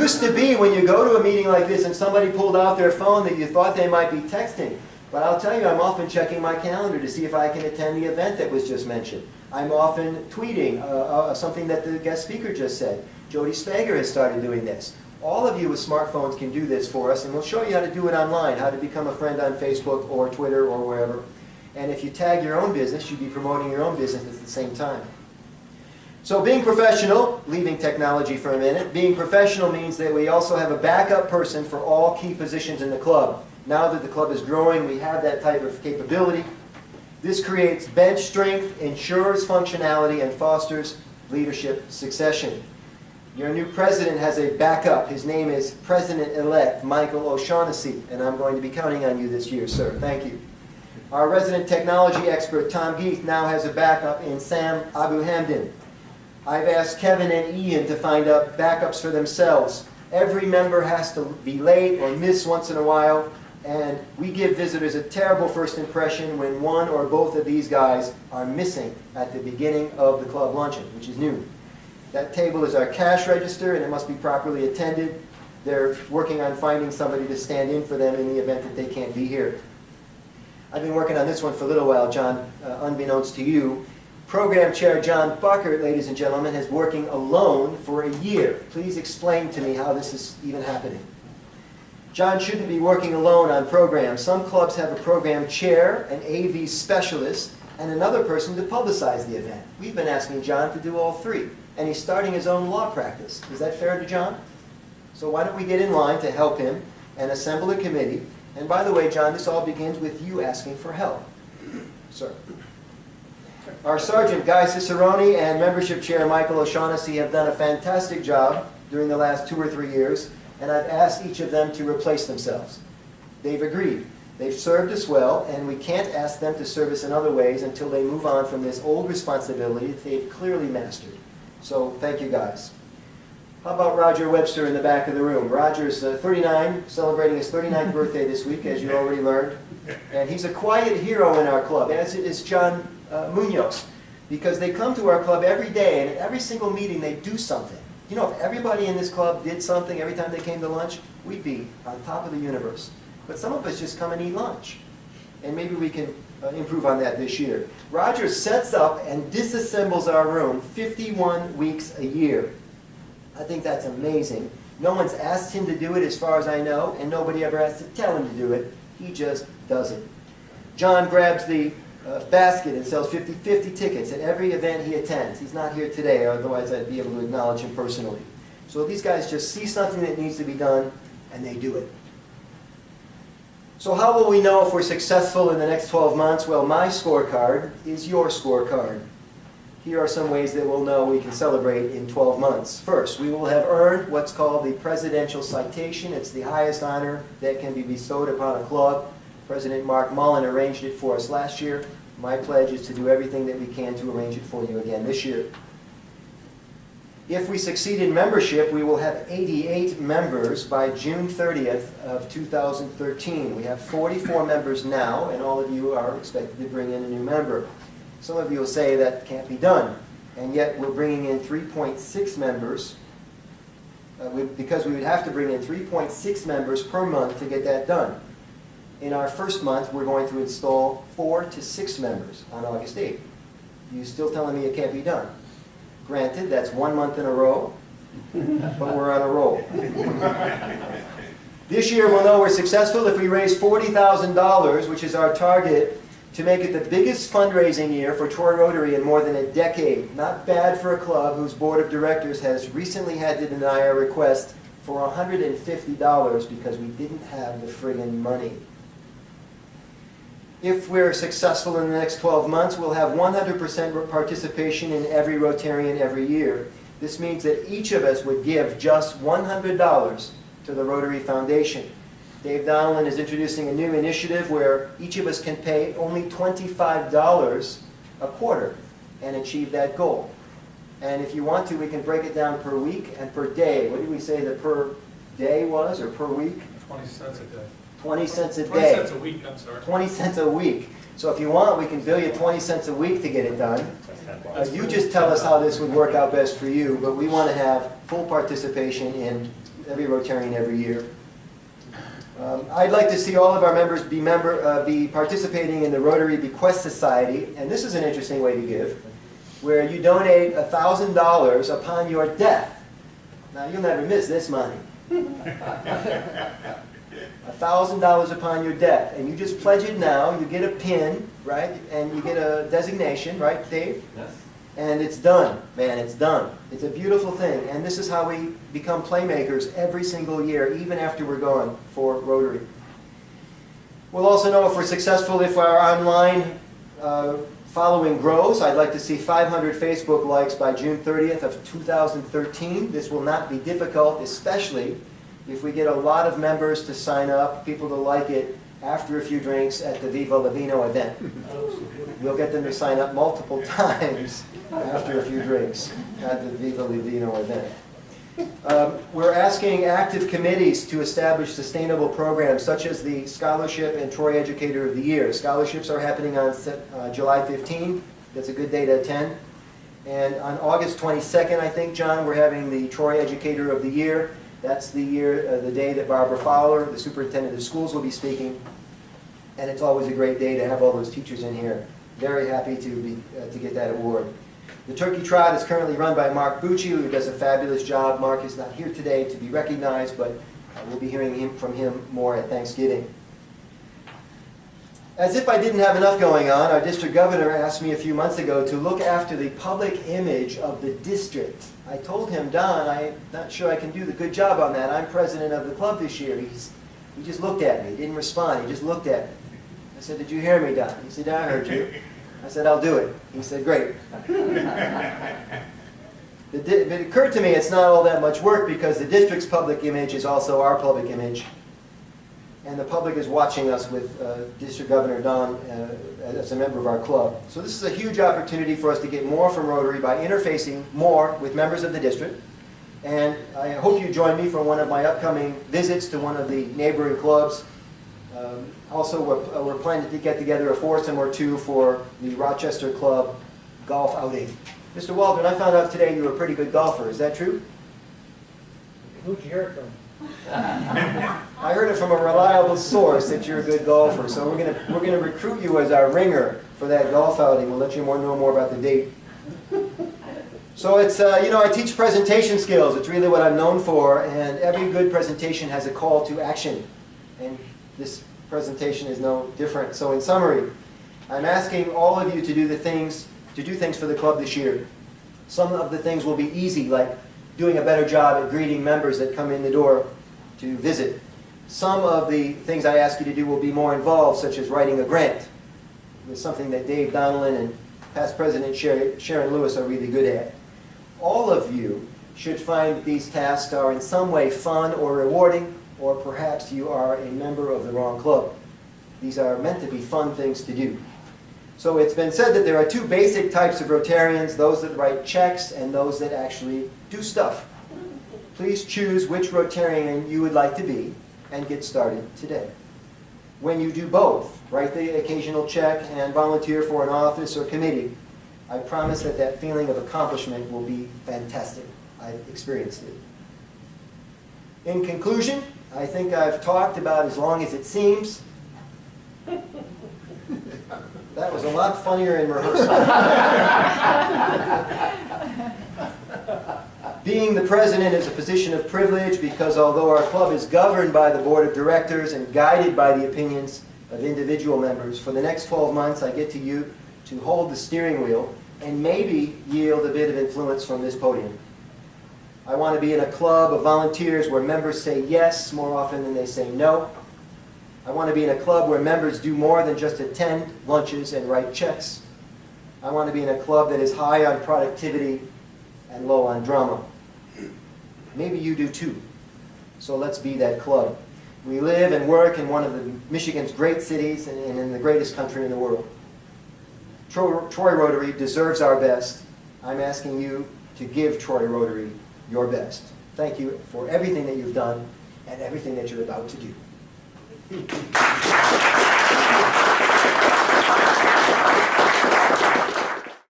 used to be when you go to a meeting like this and somebody pulled out their phone that you thought they might be texting. But I'll tell you, I'm often checking my calendar to see if I can attend the event that was just mentioned. I'm often tweeting something that the guest speaker just said. Jody Svager has started doing this. All of you with smartphones can do this for us, and we'll show you how to do it online, how to become a friend on Facebook or Twitter or wherever. And if you tag your own business, you'd be promoting your own business at the same time. So being professional, leaving technology for a minute, being professional means that we also have a backup person for all key positions in the club. Now that the club is growing, we have that type of capability. This creates bench strength, ensures functionality, and fosters leadership succession. Your new president has a backup. His name is President-elect Michael O'Shaughnessy, and I'm going to be counting on you this year, sir. Thank you. Our resident technology expert, Tom Geith, now has a backup in Sam Abu-Hamdan. I've asked Kevin and Ian to find out backups for themselves. Every member has to be late or miss once in a while, and we give visitors a terrible first impression when one or both of these guys are missing at the beginning of the club luncheon, which is noon. That table is our cash register, and it must be properly attended. They're working on finding somebody to stand in for them in the event that they can't be here. I've been working on this one for a little while, John, unbeknownst to you. Program Chair John Buckert, ladies and gentlemen, is working alone for a year. Please explain to me how this is even happening. John shouldn't be working alone on programs. Some clubs have a program chair, an AV specialist, and another person to publicize the event. We've been asking John to do all three, and he's starting his own law practice. Is that fair to John? So why don't we get in line to help him and assemble a committee? And by the way, John, this all begins with you asking for help. Sir. Our Sergeant Guy Cicerone and Membership Chair Michael O'Shaughnessy have done a fantastic job during the last 2 or 3 years, and I've asked each of them to replace themselves. They've agreed. They've served us well, and we can't ask them to serve us in other ways until they move on from this old responsibility that they've clearly mastered. So thank you, guys. How about Roger Webster in the back of the room? Roger's 39, celebrating his 39th birthday this week, as you already learned. And he's a quiet hero in our club, as is John Munoz, because they come to our club every day, and at every single meeting they do something. You know, if everybody in this club did something every time they came to lunch, we'd be on top of the universe. But some of us just come and eat lunch. And maybe we can improve on that this year. Roger sets up and disassembles our room 51 weeks a year. I think that's amazing. No one's asked him to do it as far as I know, and nobody ever has to tell him to do it. He just does it. John grabs the basket and sells 50 tickets at every event he attends. He's not here today, otherwise I'd be able to acknowledge him personally. So these guys just see something that needs to be done, and they do it. So how will we know if we're successful in the next 12 months? Well, my scorecard is your scorecard. Here are some ways that we'll know we can celebrate in 12 months. First, we will have earned what's called the Presidential Citation. It's the highest honor that can be bestowed upon a club. President Mark Mullen arranged it for us last year. My pledge is to do everything that we can to arrange it for you again this year. If we succeed in membership, we will have 88 members by June 30th of 2013. We have 44 members now, and all of you are expected to bring in a new member. Some of you will say that can't be done, and yet we're bringing in 3.6 members, because we would have to bring in 3.6 members per month to get that done. In our first month, we're going to install 4 to 6 members on August 8th. You're still telling me it can't be done? Granted, that's 1 month in a row, but we're on a roll. This year we'll know we're successful if we raise $40,000, which is our target, to make it the biggest fundraising year for Troy Rotary in more than a decade. Not bad for a club whose board of directors has recently had to deny a request for $150 because we didn't have the friggin' money. If we're successful in the next 12 months, we'll have 100% participation in Every Rotarian Every Year. This means that each of us would give just $100 to the Rotary Foundation. Dave Donellan is introducing a new initiative where each of us can pay only $25 a quarter and achieve that goal. And if you want to, we can break it down per week and per day. What did we say the per day was, or per week? 20 cents a day. 20 cents a 20 day. cents a week, I'm sorry. 20 cents a week. So if you want, we can bill you 20 cents a week to get it done. You just tell us how this would work out best for you, but we want to have full participation in Every Rotarian Every Year. I'd like to see all of our members be participating in the Rotary Bequest Society, and this is an interesting way to give, where you donate $1,000 upon your death. Now, you'll never miss this money. $1,000 upon your death, and you just pledge it now. You get a pin, right, and you get a designation, right, Dave? Yes. And it's done, man, it's done. It's a beautiful thing, and this is how we become playmakers every single year, even after we're gone for Rotary. We'll also know if we're successful if our online following grows. I'd like to see 500 Facebook likes by June 30th of 2013. This will not be difficult, especially if we get a lot of members to sign up, people to like it after a few drinks at the Viva La Vino event. We'll get them to sign up multiple times after a few drinks at the Viva La Vino event. We're asking active committees to establish sustainable programs such as the Scholarship and Troy Educator of the Year. Scholarships are happening on July 15th. That's a good day to attend. And on August 22nd, I think, John, we're having the Troy Educator of the Year. That's the day that Barbara Fowler, the superintendent of schools, will be speaking. And it's always a great day to have all those teachers in here. Very happy to get that award. The Turkey Trot is currently run by Mark Bucci, who does a fabulous job. Mark is not here today to be recognized, but we'll be hearing from him more at Thanksgiving. As if I didn't have enough going on, our district governor asked me a few months ago to look after the public image of the district. I told him, Don, I'm not sure I can do the good job on that. I'm president of the club this year. He just looked at me. He didn't respond. He just looked at me. I said, did you hear me, Don? He said, I heard you. I said, I'll do it. He said, great. It occurred to me it's not all that much work because the district's public image is also our public image. And the public is watching us with District Governor Don as a member of our club. So this is a huge opportunity for us to get more from Rotary by interfacing more with members of the district. And I hope you join me for one of my upcoming visits to one of the neighboring clubs. Also, we're planning to get together a foursome or two for the Rochester Club golf outing. Mr. Waldron, I found out today you were a pretty good golfer. Is that true? Who'd you hear it from? I heard it from a reliable source that you're a good golfer. So we're gonna recruit you as our ringer for that golf outing. We'll let you know more about the date. So it's I teach presentation skills. It's really what I'm known for, and every good presentation has a call to action. And this presentation is no different. So in summary, I'm asking all of you to do things for the club this year. Some of the things will be easy, like doing a better job at greeting members that come in the door to visit. Some of the things I ask you to do will be more involved, such as writing a grant. It's something that Dave Donnellan and past President Sharon Lewis are really good at. All of you should find that these tasks are in some way fun or rewarding, or perhaps you are a member of the wrong club. These are meant to be fun things to do. So it's been said that there are two basic types of Rotarians, those that write checks and those that actually do stuff. Please choose which Rotarian you would like to be and get started today. When you do both, write the occasional check and volunteer for an office or committee, I promise that that feeling of accomplishment will be fantastic. I've experienced it. In conclusion, I think I've talked about as long as it seems. That was a lot funnier in rehearsal. Being the president is a position of privilege because although our club is governed by the board of directors and guided by the opinions of individual members, for the next 12 months I get to hold the steering wheel and maybe yield a bit of influence from this podium. I want to be in a club of volunteers where members say yes more often than they say no. I want to be in a club where members do more than just attend lunches and write checks. I want to be in a club that is high on productivity and low on drama. Maybe you do too. So let's be that club. We live and work in one of Michigan's great cities and in the greatest country in the world. Troy Rotary deserves our best. I'm asking you to give Troy Rotary your best. Thank you for everything that you've done and everything that you're about to do.